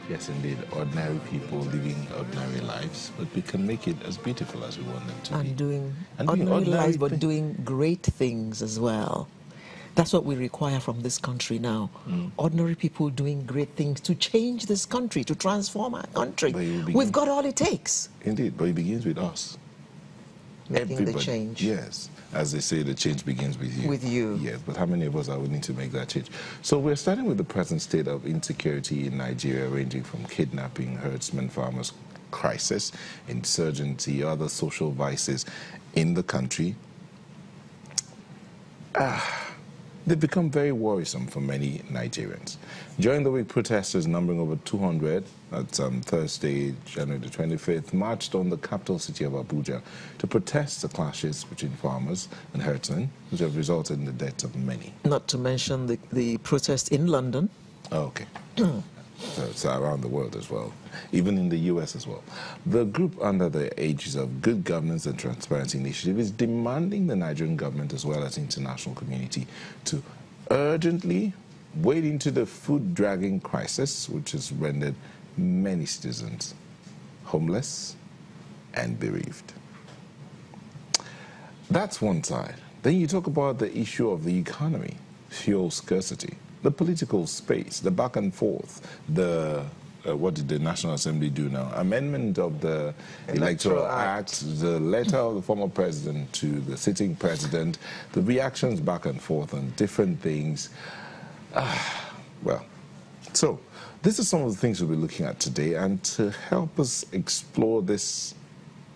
Yes, indeed. Ordinary people living ordinary lives, but we can make it as beautiful as we want them to be. And doing And ordinary lives, but things. doing great things as well. That's what we require from this country now. Ordinary people doing great things to change this country, to transform our country. We've got all it takes. Indeed, but it begins with us. Making the change. Yes. As they say, the change begins with you. With you. Yes, but how many of us are willing to make that change? So we're starting with the present state of insecurity in Nigeria, ranging from kidnapping, herdsmen, farmers, crisis, insurgency, other social vices in the country. They've become very worrisome for many Nigerians. During the week, protesters numbering over 200, that's Thursday, January the 25th, marched on the capital city of Abuja to protest the clashes between farmers and herdsmen, which have resulted in the deaths of many. Not to mention the protest in London. Oh, okay. So around the world as well, even in the US as well. The group under the aegis of Good Governance and Transparency Initiative is demanding the Nigerian government as well as the international community to urgently wade into the food-dragging crisis, which has rendered many citizens homeless and bereaved. That's one side. Then you talk about the issue of the economy, fuel scarcity, the political space, the back and forth, what did the National Assembly do now? Amendment of the Electoral Act, the letter of the former president to the sitting president, the reactions back and forth on different things. Well, so this is some of the things we'll be looking at today, and to help us explore this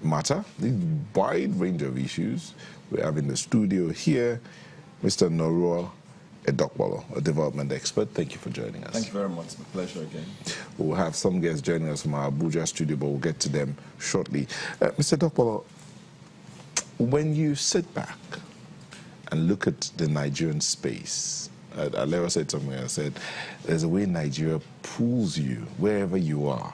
matter, the wide range of issues, we have in the studio here Mr. Norua Edokpolo, a development expert. Thank you for joining us. Thank you very much. It's my pleasure again. We'll have some guests joining us from our Abuja studio, but we'll get to them shortly. Mr. Edokpolo, when you sit back and look at the Nigerian space, Alera said something, I said, there's a way Nigeria pulls you wherever you are,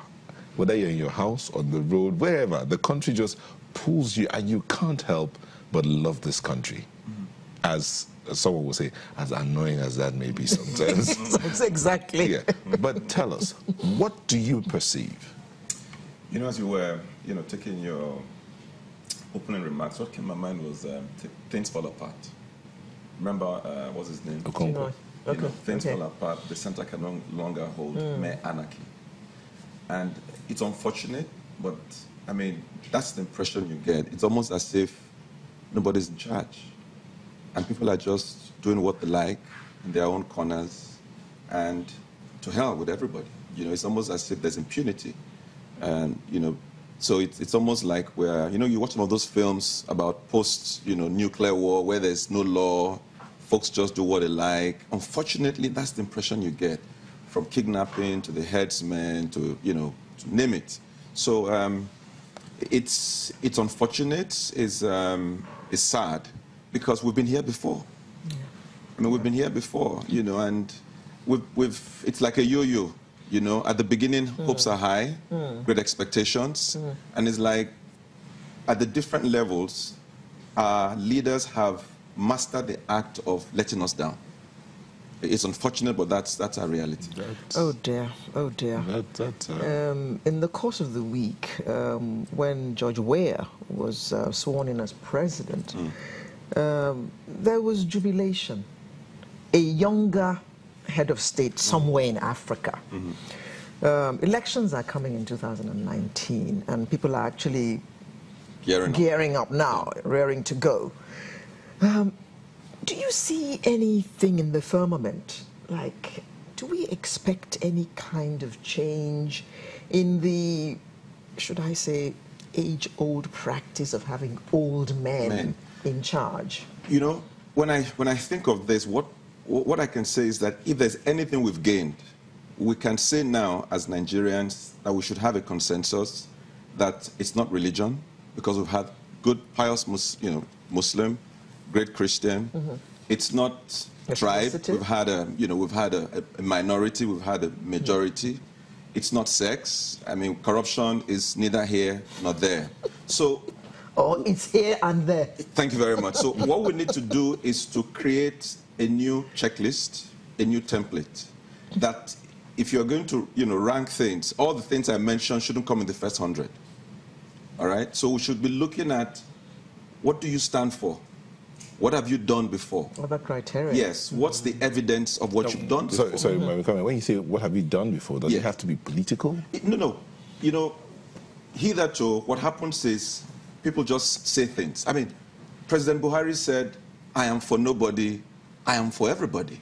whether you're in your house, on the road, wherever, the country just pulls you, and you can't help but love this country. As someone will say, as annoying as that may be sometimes. That's exactly. Yeah. But tell us, what do you perceive? You know, as you were, taking your opening remarks, what came to my mind was things fall apart. Remember, what's his name? Okonkwo. Things fall apart, the center can no longer hold mere anarchy. And it's unfortunate, but, I mean, that's the impression you get. It's almost as if nobody's in charge. And people are just doing what they like in their own corners, and to hell with everybody. It's almost as if there's impunity. And, so it's almost like where, you watch some of those films about post-nuclear war where there's no law, folks just do what they like. Unfortunately, that's the impression you get, from kidnapping to the herdsmen to, to name it. So it's unfortunate, it's sad. Because we've been here before. Yeah. I mean, we've been here before, and it's like a yo-yo, At the beginning, hopes are high, great expectations, and it's like at the different levels, our leaders have mastered the act of letting us down. It's unfortunate, but that's our reality. Oh dear, oh dear. In the course of the week, when George Weah was sworn in as president, there was jubilation. A younger head of state somewhere in Africa. Elections are coming in 2019, and people are actually gearing up now, raring to go. Do you see anything in the firmament? Like, do we expect any kind of change in the, should I say, age-old practice of having old men in charge? When I think of this, what I can say is that if there's anything we've gained, we can say now as Nigerians that we should have a consensus that it's not religion, because we've had good, pious, Muslim, great Christian. It's not tribe. We've had a minority. We've had a majority. It's not sex. I mean, corruption is neither here nor there. So. Oh, it's here and there. Thank you very much. So what we need to do is to create a new checklist, a new template that if you're going to, rank things, all the things I mentioned shouldn't come in the first 100. All right? So we should be looking at, what do you stand for? What have you done before? What about criteria? Yes. What's the evidence of what you've done before? Sorry, when you say what have you done before, does it have to be political? No. Hitherto, what happens is people just say things. I mean, President Buhari said, I am for nobody, I am for everybody.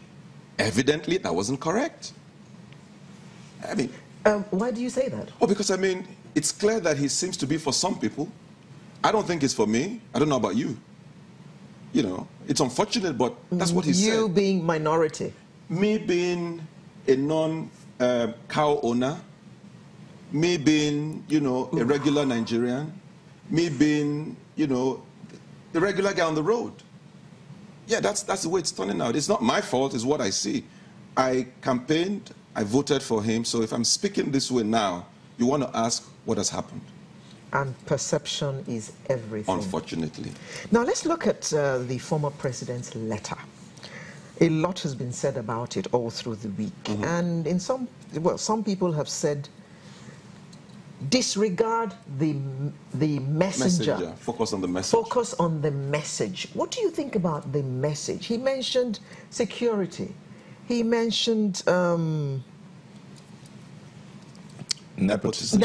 Evidently, that wasn't correct. I mean... why do you say that? Oh, because, I mean, it's clear that he seems to be for some people. I don't think it's for me. I don't know about you. It's unfortunate, but that's what he said. You being minority. Me being a non-cow owner, me being, a regular Nigerian, me being, the regular guy on the road. Yeah, that's the way it's turning out. It's not my fault, it's what I see. I campaigned, I voted for him, so if I'm speaking this way now, you want to ask what has happened. And perception is everything. Unfortunately. Now let's look at the former president's letter. A lot has been said about it all through the week. And some people have said, disregard the messenger. Focus on the message. Focus on the message. What do you think about the message? He mentioned security. He mentioned... Nepotism.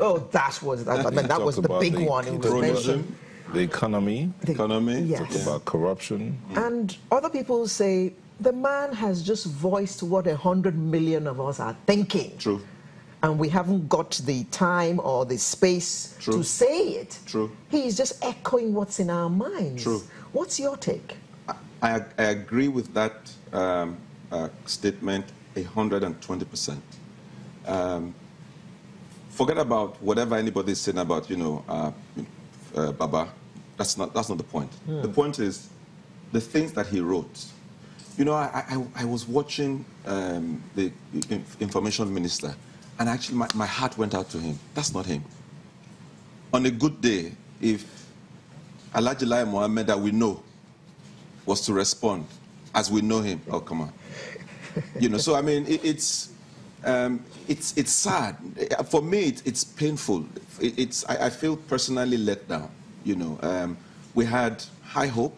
Oh, that was the big one. It was mentioned. The economy. Yes. Talk about corruption. And other people say the man has just voiced what 100 million of us are thinking. True. And we haven't got the time or the space to say it. True. He's just echoing what's in our minds. True. What's your take? I agree with that statement 120%. Forget about whatever anybody is saying about, Baba. That's not the point. The point is the things that he wrote. I was watching the information minister, and actually my heart went out to him. That's not him. On a good day, if Alhaji Lai Mohammed that we know was to respond as we know him, oh, come on. So I mean, it's sad. For me, it's painful. I feel personally let down. We had high hopes.